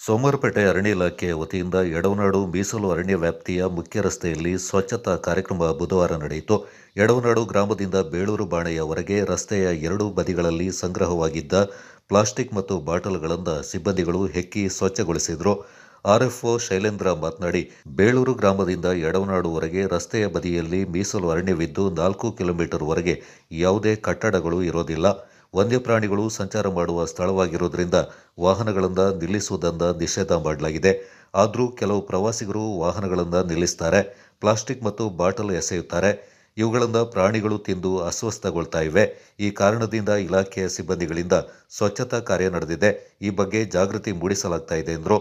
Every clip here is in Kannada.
ಸೋಮವಾರಪೇಟೆ ಅರಣ್ಯ ಇಲಾಖೆ ವತಿಯಿಂದ ಎಡವನಾಡು ಮೀಸಲು ಅರಣ್ಯ ವ್ಯಾಪ್ತಿಯ ಮುಖ್ಯ ರಸ್ತೆಯಲ್ಲಿ ಸ್ವಚ್ಛತಾ ಕಾರ್ಯಕ್ರಮ ಬುಧವಾರ ನಡೆಯಿತು. ಎಡವನಾಡು ಗ್ರಾಮದಿಂದ ಬೇಳೂರು ಬಾಣೆಯವರೆಗೆ ರಸ್ತೆಯ ಎರಡೂ ಬದಿಗಳಲ್ಲಿ ಸಂಗ್ರಹವಾಗಿದ್ದ ಪ್ಲಾಸ್ಟಿಕ್ ಮತ್ತು ಬಾಟಲ್ಗಳನ್ನು ಸಿಬ್ಬಂದಿಗಳು ಹೆಕ್ಕಿ ಸ್ವಚ್ಛಗೊಳಿಸಿದರು. ಆರ್ಎಫ್ಒ ಶೈಲೇಂದ್ರ ಮಾತನಾಡಿ, ಬೇಳೂರು ಗ್ರಾಮದಿಂದ ಎಡವನಾಡುವರೆಗೆ ರಸ್ತೆಯ ಬದಿಯಲ್ಲಿ ಮೀಸಲು ಅರಣ್ಯವಿದ್ದು 4 ಕಿಲೋಮೀಟರ್ವರೆಗೆ ಯಾವುದೇ ಕಟ್ಟಡಗಳು ಇರೋದಿಲ್ಲ. ವನ್ಯಪ್ರಾಣಿಗಳು ಸಂಚಾರ ಮಾಡುವ ಸ್ಥಳವಾಗಿರುವುದರಿಂದ ವಾಹನಗಳನ್ನು ನಿಲ್ಲಿಸುವುದನ್ನು ನಿಷೇಧ ಮಾಡಲಾಗಿದೆ. ಆದರೂ ಕೆಲವು ಪ್ರವಾಸಿಗರು ವಾಹನಗಳನ್ನು ನಿಲ್ಲಿಸುತ್ತಾರೆ, ಪ್ಲಾಸ್ಟಿಕ್ ಮತ್ತು ಬಾಟಲ್ ಎಸೆಯುತ್ತಾರೆ. ಇವುಗಳನ್ನು ಪ್ರಾಣಿಗಳು ತಿಂದು ಅಸ್ವಸ್ಥಗೊಳ್ತಾ ಇವೆ. ಈ ಕಾರಣದಿಂದ ಇಲಾಖೆಯ ಸಿಬ್ಬಂದಿಗಳಿಂದ ಸ್ವಚ್ಛತಾ ಕಾರ್ಯ ನಡೆದಿದೆ. ಈ ಬಗ್ಗೆ ಜಾಗೃತಿ ಮೂಡಿಸಲಾಗ್ತಾ ಇದೆ ಎಂದರು.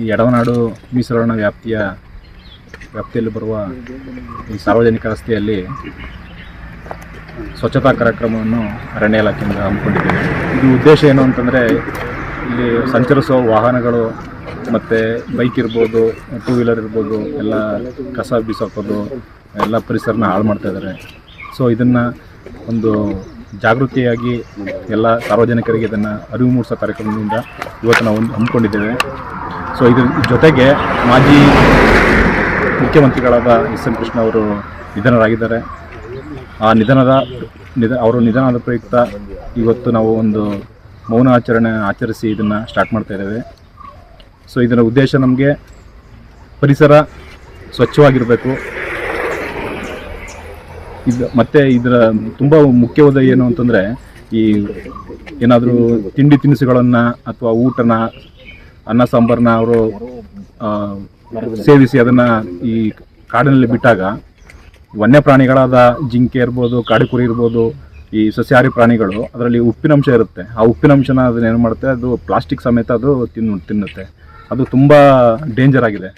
ಈ ಎಡವನಾಡು ಮೀಸಲರಣ್ಯ ವ್ಯಾಪ್ತಿಯಲ್ಲಿ ಬರುವ ಈ ಸಾರ್ವಜನಿಕ ರಸ್ತೆಯಲ್ಲಿ ಸ್ವಚ್ಛತಾ ಕಾರ್ಯಕ್ರಮವನ್ನು ಅರಣ್ಯ ಇಲಾಖೆಯಿಂದ ಹಮ್ಮಿಕೊಂಡಿದ್ದೇವೆ. ಇದು ಉದ್ದೇಶ ಏನು ಅಂತಂದರೆ, ಇಲ್ಲಿ ಸಂಚರಿಸುವ ವಾಹನಗಳು ಮತ್ತು ಬೈಕ್ ಇರ್ಬೋದು, 2 ವೀಲರ್ ಇರ್ಬೋದು, ಎಲ್ಲ ಕಸ ಬಿಸಾಕೋದು, ಎಲ್ಲ ಪರಿಸರನ ಹಾಳು ಮಾಡ್ತಾಯಿದ್ದಾರೆ. ಸೊ ಇದನ್ನು ಒಂದು ಜಾಗೃತಿಯಾಗಿ ಎಲ್ಲ ಸಾರ್ವಜನಿಕರಿಗೆ ಇದನ್ನು ಅರಿವು ಮೂಡಿಸೋ ಕಾರ್ಯಕ್ರಮದಿಂದ ಇವತ್ತು ನಾವು ಹಮ್ಮಿಕೊಂಡಿದ್ದೇವೆ. ಸೊ ಇದ್ರ ಜೊತೆಗೆ ಮಾಜಿ ಮುಖ್ಯಮಂತ್ರಿಗಳಾದ ಎಸ್.ಎಂ. ಕೃಷ್ಣ ಅವರು ನಿಧನರಾಗಿದ್ದಾರೆ. ಆ ಅವರು ನಿಧನದ ಪ್ರಯುಕ್ತ ಇವತ್ತು ನಾವು ಒಂದು ಮೌನ ಆಚರಿಸಿ ಇದನ್ನು ಸ್ಟಾರ್ಟ್ ಮಾಡ್ತಾ ಇದ್ದೇವೆ. ಸೊ ಇದರ ಉದ್ದೇಶ ನಮಗೆ ಪರಿಸರ ಸ್ವಚ್ಛವಾಗಿರಬೇಕು. ಮತ್ತು ಇದರ ತುಂಬ ಮುಖ್ಯವಾದ ಏನು ಅಂತಂದರೆ, ಈ ಏನಾದರೂ ತಿಂಡಿ ತಿನಿಸುಗಳನ್ನು ಅಥವಾ ಊಟನ, ಅನ್ನ ಸಾಂಬಾರನ್ನ ಅವರು ಸೇವಿಸಿ ಅದನ್ನು ಈ ಕಾಡಿನಲ್ಲಿ ಬಿಟ್ಟಾಗ ವನ್ಯಪ್ರಾಣಿಗಳಾದ ಜಿಂಕೆ ಇರ್ಬೋದು, ಕಾಡುಕುರಿ ಇರ್ಬೋದು, ಈ ಸಸ್ಯಾಹಾರಿ ಪ್ರಾಣಿಗಳು ಅದರಲ್ಲಿ ಉಪ್ಪಿನಂಶ ಇರುತ್ತೆ. ಆ ಉಪ್ಪಿನಂಶನ ಅದನ್ನೇನು ಮಾಡುತ್ತೆ, ಅದು ಪ್ಲಾಸ್ಟಿಕ್ ಸಮೇತ ಅದು ತಿನ್ನುತ್ತೆ. ಅದು ತುಂಬ ಡೇಂಜರ್ ಆಗಿದೆ.